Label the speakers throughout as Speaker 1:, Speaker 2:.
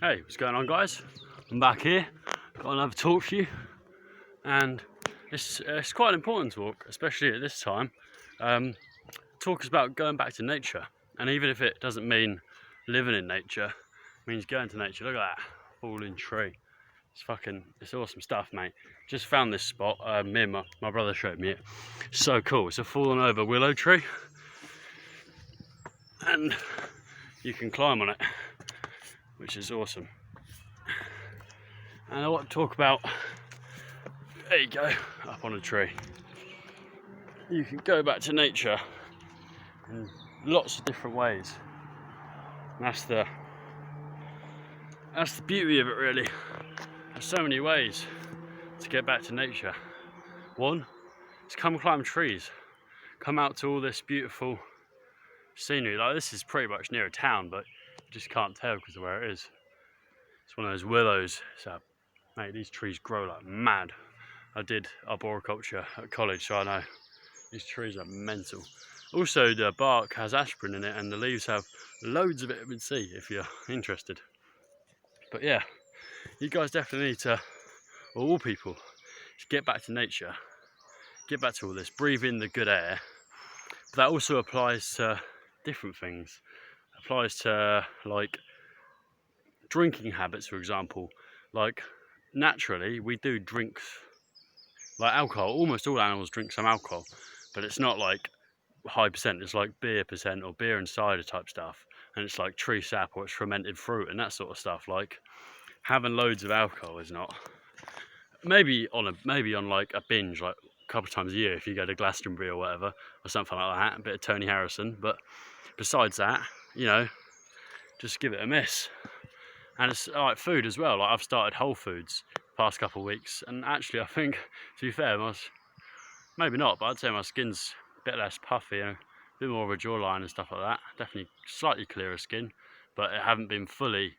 Speaker 1: Hey, what's going on, guys? I'm back here, got another talk for you, and it's quite an important talk, especially at this time. Talk is about going back to nature, and even if it doesn't mean living in nature, it means going to nature. Look at that fallen tree. It's awesome stuff, mate. Just found this spot. Me and my brother showed me it. So cool. It's a fallen over willow tree, and you can climb on it, which is awesome. And I want to talk about, there you go, up on a tree. You can go back to nature in lots of different ways. And that's the beauty of it, really. There's so many ways to get back to nature. One is come climb trees. Come out to all this beautiful scenery. Like, this is pretty much near a town, but you just can't tell because of where it is. It's one of those willows. So, mate, these trees grow like mad. I did arboriculture at college, so I know these trees are mental. Also, the bark has aspirin in it, and the leaves have loads of vitamin C if you're interested. But yeah, you guys definitely need to, or all people, get back to nature, get back to all this, breathe in the good air. But that also applies to different things. It applies to, like, drinking habits, for example. Like, naturally, we do drink, like alcohol. Almost all animals drink some alcohol, but it's not like high percent. It's like beer percent or beer and cider type stuff, and it's like tree sap or it's fermented fruit and that sort of stuff. Like, having loads of alcohol is not, maybe on like a binge, like a couple of times a year if you go to Glastonbury or whatever, or something like that, a bit of Tony Harrison. But besides that, just give it a miss. And it's like food as well. Like, I've started Whole Foods the past couple of weeks, and actually I think, to be fair, maybe not, but I'd say my skin's a bit less puffy, a bit more of a jawline and stuff like that. Definitely slightly clearer skin, but I haven't been fully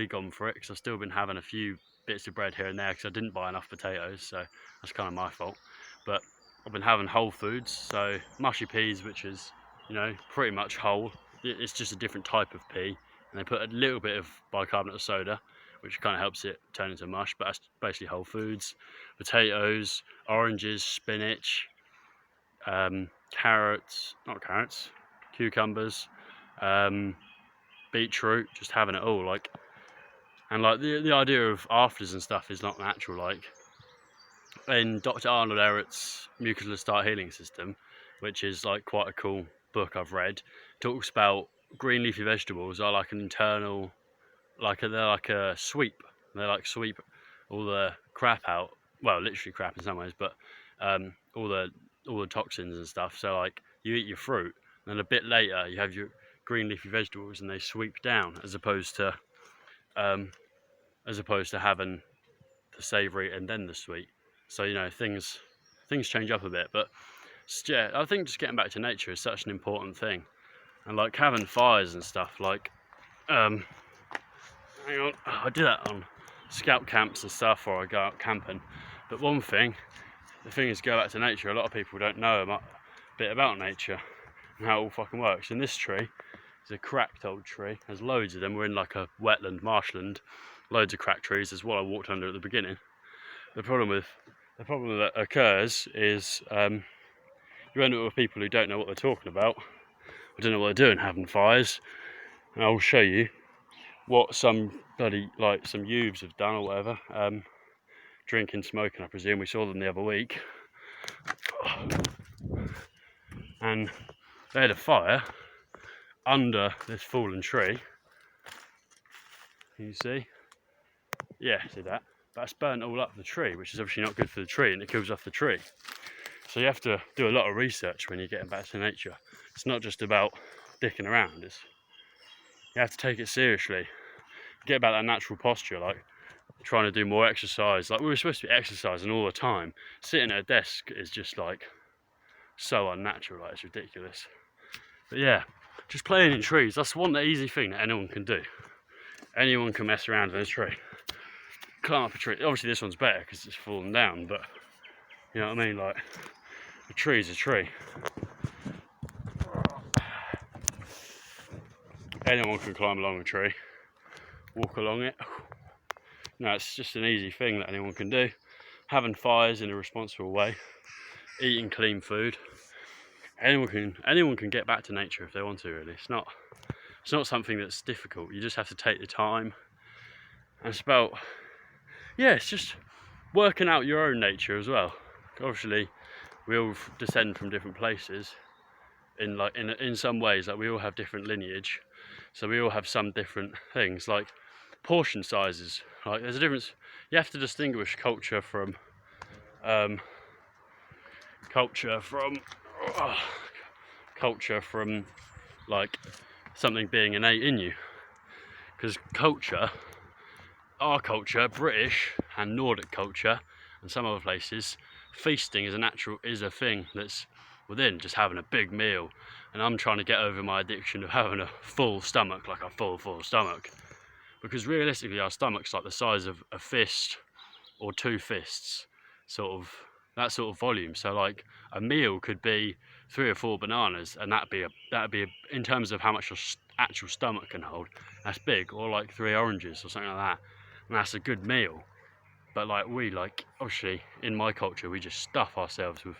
Speaker 1: gone for it because I've still been having a few bits of bread here and there because I didn't buy enough potatoes, so that's kind of my fault. But I've been having Whole Foods, so mushy peas, which is, pretty much whole. It's just a different type of pea, and they put a little bit of bicarbonate of soda, which kind of helps it turn into mush, but that's basically Whole Foods. Potatoes, oranges, spinach, cucumbers, beetroot, just having it all, like. And like the idea of afters and stuff is not natural. Like, in Dr. Arnold Ehret's Mucular Start Healing System, which is like quite a cool book I've read, talks about green leafy vegetables are like an internal, they're like a sweep. They like sweep all the crap out. Well, literally crap in some ways, but all the toxins and stuff. So like, you eat your fruit, and then a bit later you have your green leafy vegetables, and they sweep down, as opposed to having the savoury and then the sweet. So things change up a bit. But yeah, I think just getting back to nature is such an important thing. And like having fires and stuff, like hang on, I do that on scout camps and stuff, or I go out camping. But the thing is, go back to nature. A lot of people don't know a bit about nature and how it all fucking works. And this tree is a cracked old tree. There's loads of them. We're in like a wetland, marshland, loads of cracked trees. There's what I walked under at the beginning. The problem that occurs is you end up with people who don't know what they're talking about, or don't know what they're doing, having fires. And I'll show you what some youths have done or whatever, drinking, smoking, I presume. We saw them the other week, and they had a fire under this fallen tree. Can you see? Yeah, see that? That's burnt all up the tree, which is obviously not good for the tree, and it kills off the tree. So you have to do a lot of research when you're getting back to nature. It's not just about dicking around. You have to take it seriously. Get about that natural posture, like trying to do more exercise. Like, we were supposed to be exercising all the time. Sitting at a desk is just like so unnatural. Like, it's ridiculous. But yeah, just playing in trees. That's one easy thing that anyone can do. Anyone can mess around in a tree. Climb up a tree. Obviously this one's better because it's fallen down, but you know what I mean, like, a tree's a tree. Anyone can climb along a tree. walk along it. No, it's just an easy thing that anyone can do. Having fires in a responsible way, eating clean food. Anyone can get back to nature if they want to. Really, it's not something that's difficult. You just have to take the time. And it's about, yeah, it's just working out your own nature as well. Obviously, we all descend from different places. In some ways, like we all have different lineage, so we all have some different things, like portion sizes. Like there's a difference. You have to distinguish culture from culture from like something being innate in you, because our culture, British and Nordic culture, and some other places, feasting is a thing that's within, just having a big meal. And I'm trying to get over my addiction of having a full stomach, like a full stomach, because realistically our stomach's like the size of a fist or two fists, sort of that sort of volume. So like a meal could be 3 or 4 bananas, and that'd be in terms of how much your actual stomach can hold, that's big. Or like 3 oranges or something like that, and that's a good meal. But like obviously in my culture we just stuff ourselves with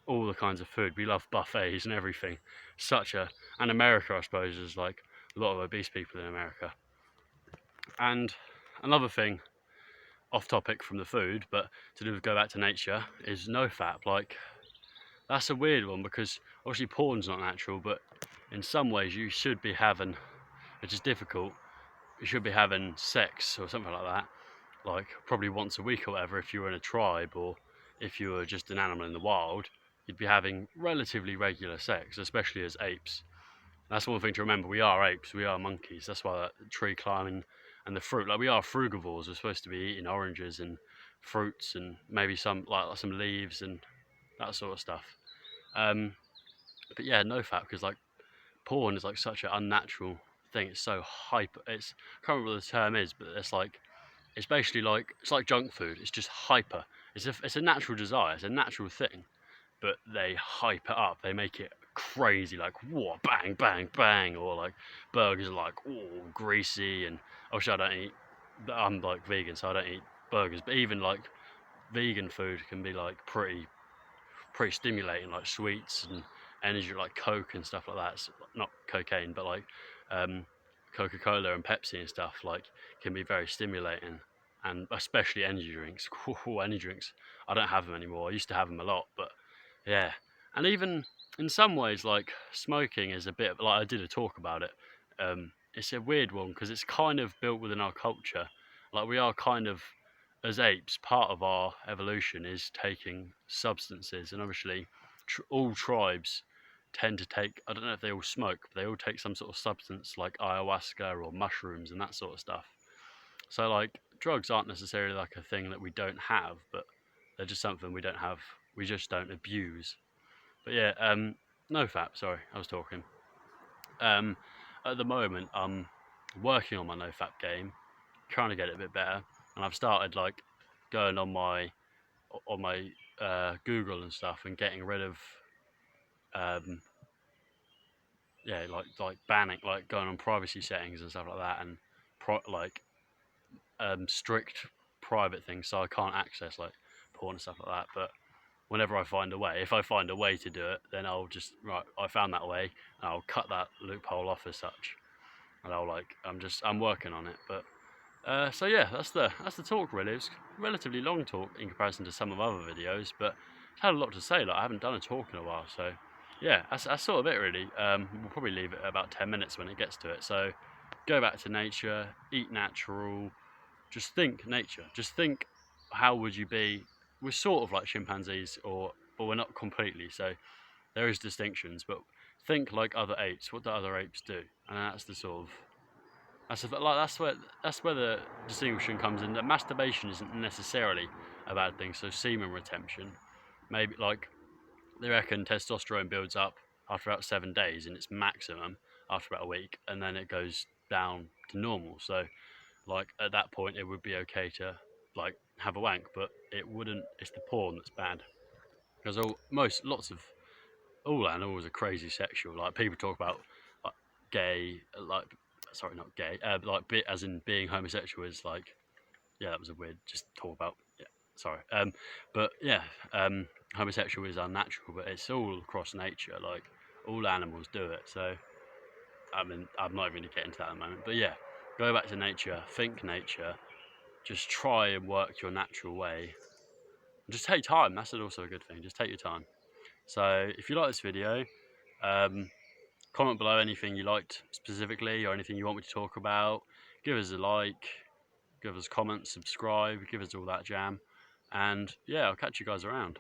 Speaker 1: all the kinds of food. We love buffets and everything. And America, I suppose, is like a lot of obese people in America. And another thing, off topic from the food, but to do with go back to nature, is no fap. Like that's a weird one, because obviously porn's not natural, but in some ways you should be having, which is difficult, you should be having sex or something like that, like probably once a week or whatever. If you were in a tribe, or if you were just an animal in the wild, you'd be having relatively regular sex, especially as apes. That's one thing to remember. We are apes, we are monkeys. That's why that tree climbing and the fruit, like we are frugivores. We're supposed to be eating oranges and fruits and maybe some leaves and that sort of stuff. But yeah, no fap, because like porn is like such an unnatural thing. It's so hyper. I can't remember what the term is, but it's basically like, it's like junk food. It's just hyper. It's a natural desire. It's a natural thing, but they hype it up. They make it crazy, like whoa, bang, bang, bang. Or like burgers are like, oh, greasy. And obviously I'm like vegan, so I don't eat burgers. But even like vegan food can be like pretty stimulating, like sweets and energy, like Coke and stuff like that. It's not cocaine, but like Coca-Cola and Pepsi and stuff, like can be very stimulating. And especially energy drinks. Energy drinks, I don't have them anymore. I used to have them a lot, but yeah. And even in some ways, like smoking is a bit like, I did a talk about it. It's a weird one, because it's kind of built within our culture. Like we are kind of, as apes, part of our evolution is taking substances, and obviously all tribes tend to take, I don't know if they all smoke, but they all take some sort of substance like ayahuasca or mushrooms and that sort of stuff. So like drugs aren't necessarily like a thing that we don't have, but they're just something we don't have, we just don't abuse. But yeah, no fap, sorry, I was talking. At the moment I'm working on my no fap game, trying to get it a bit better, and I've started like going on my Google and stuff, and getting rid of yeah, like banning, like going on privacy settings and stuff like that, and strict private things, so I can't access like porn and stuff like that. But whenever I find a way, if I find a way to do it, then I'll just, right, I found that way, and I'll cut that loophole off as such. And I'm working on it. But so yeah, that's the talk really. It's a relatively long talk in comparison to some of other videos, but it's had a lot to say. Like I haven't done a talk in a while, so yeah, that's sort of it really. We'll probably leave it at about 10 minutes when it gets to it. So go back to nature, eat natural, just think nature. Just think, how would you be? We're sort of like chimpanzees, but we're not completely. So there is distinctions, but think like other apes. What do other apes do? And that's the sort of that's where the distinction comes in. That masturbation isn't necessarily a bad thing. So semen retention, maybe like they reckon testosterone builds up after about 7 days, and its maximum after about a week, and then it goes down to normal. So like at that point, it would be okay to like have a wank, but it wouldn't. It's the porn that's bad, because lots of all animals are crazy sexual. Like people talk about like gay, like sorry, not gay, like as in being homosexual is like, yeah, that was a weird just talk about, yeah, sorry. But yeah, homosexual is unnatural, but it's all across nature, like all animals do it. So I mean, I'm not even going to get into that at the moment, but yeah, go back to nature, think nature, just try and work your natural way. Just take time, that's also a good thing, just take your time. So if you like this video, comment below anything you liked specifically or anything you want me to talk about. Give us a like, give us a comment, subscribe, give us all that jam. And yeah, I'll catch you guys around.